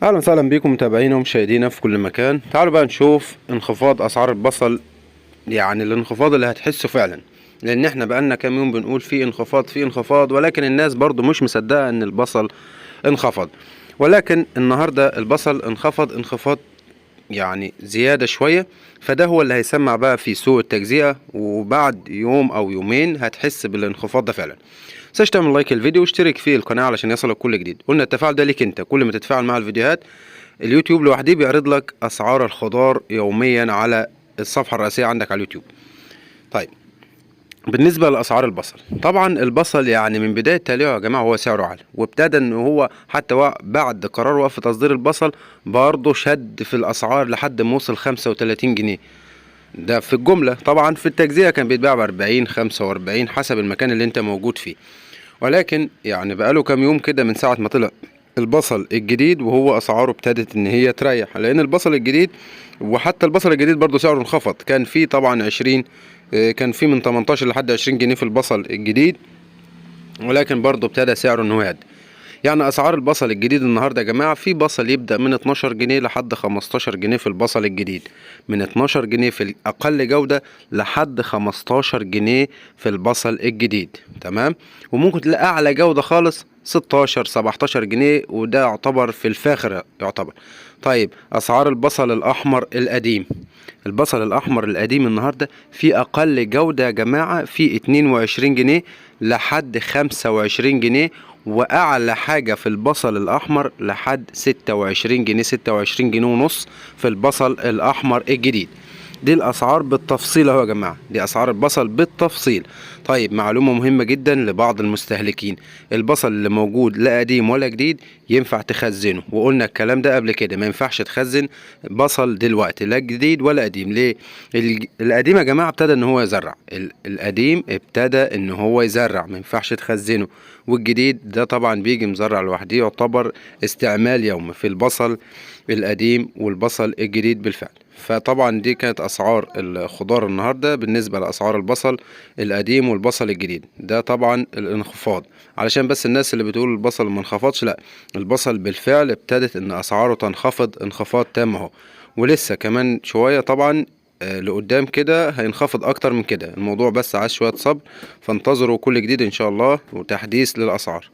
اهلا وسهلا بكم متابعينا ومشاهدينا في كل مكان. تعالوا بقى نشوف انخفاض اسعار البصل، يعني الانخفاض اللي هتحسه فعلا، لان احنا بقالنا كام يوم بنقول في انخفاض ولكن الناس برضو مش مصدقه ان البصل انخفض. ولكن النهارده البصل انخفاض يعني زياده شويه، فده هو اللي هيسمع بقى في سوق التجزئه، وبعد يوم او يومين هتحس بالانخفاض ده فعلا. متنساش تعمل لايك الفيديو واشترك في القناه علشان يصلك كل جديد. قلنا التفاعل ده ليك انت، كل ما تتفاعل مع الفيديوهات اليوتيوب لوحده بيعرض لك اسعار الخضار يوميا على الصفحه الرئيسيه عندك على اليوتيوب. طيب، بالنسبه لاسعار البصل، طبعا البصل يعني من بدايه تقليعه يا جماعه هو سعره عالي، وابتدى ان هو حتى بعد قرار وقف تصدير البصل برضه شد في الاسعار لحد ما وصل 35 جنيه. ده في الجمله، طبعا في التجزئه كان بيتباع ب 40 45 حسب المكان اللي انت موجود فيه. ولكن يعني بقاله كام يوم كده من ساعة ما طلع البصل الجديد وهو اسعاره ابتدت ان هي تريح، لان البصل الجديد وحتى البصل الجديد برضو سعره انخفض. كان فيه طبعا 20، كان فيه من 18 لحد 20 جنيه في البصل الجديد، ولكن برضو ابتدى سعره انه يهدى. يعني اسعار البصل الجديد النهارده يا جماعه، في بصل يبدا من 12 جنيه لحد 15 جنيه في البصل الجديد، من 12 جنيه في الاقل جوده لحد 15 جنيه في البصل الجديد. تمام. وممكن تلاقي اعلى جوده خالص 16 17 جنيه، وده يعتبر في الفاخر يعتبر. طيب، اسعار البصل الاحمر القديم، البصل الاحمر القديم النهارده في اقل جوده يا جماعه في 22 جنيه لحد 25 جنيه، واعلى حاجة في البصل الاحمر لحد 26 جنيه 26 جنيه ونص في البصل الاحمر الجديد. دي الاسعار بالتفصيل اهو يا جماعه، دي اسعار البصل بالتفصيل. طيب، معلومه مهمه جدا لبعض المستهلكين، البصل اللي موجود لا قديم ولا جديد ينفع تخزنه، وقلنا الكلام ده قبل كده، ما ينفعش تخزن بصل دلوقتي لا جديد ولا قديم. ليه؟ القديم يا جماعه ابتدى ان هو يزرع، القديم ابتدى ان هو يزرع، ما ينفعش تخزنه. والجديد ده طبعا بيجي مزرع لوحده، يعتبر استعمال يومي في البصل القديم والبصل الجديد بالفعل. فطبعا دي كانت اسعار الخضار النهارده بالنسبه لاسعار البصل القديم والبصل الجديد. ده طبعا الانخفاض، علشان بس الناس اللي بتقول البصل ما انخفضش، لا، البصل بالفعل ابتدت ان اسعاره تنخفض انخفاض تام اهو، ولسه كمان شويه طبعا لقدام كده هينخفض اكتر من كده. الموضوع بس عايز شويه صبر، فانتظروا كل جديد ان شاء الله وتحديث للاسعار.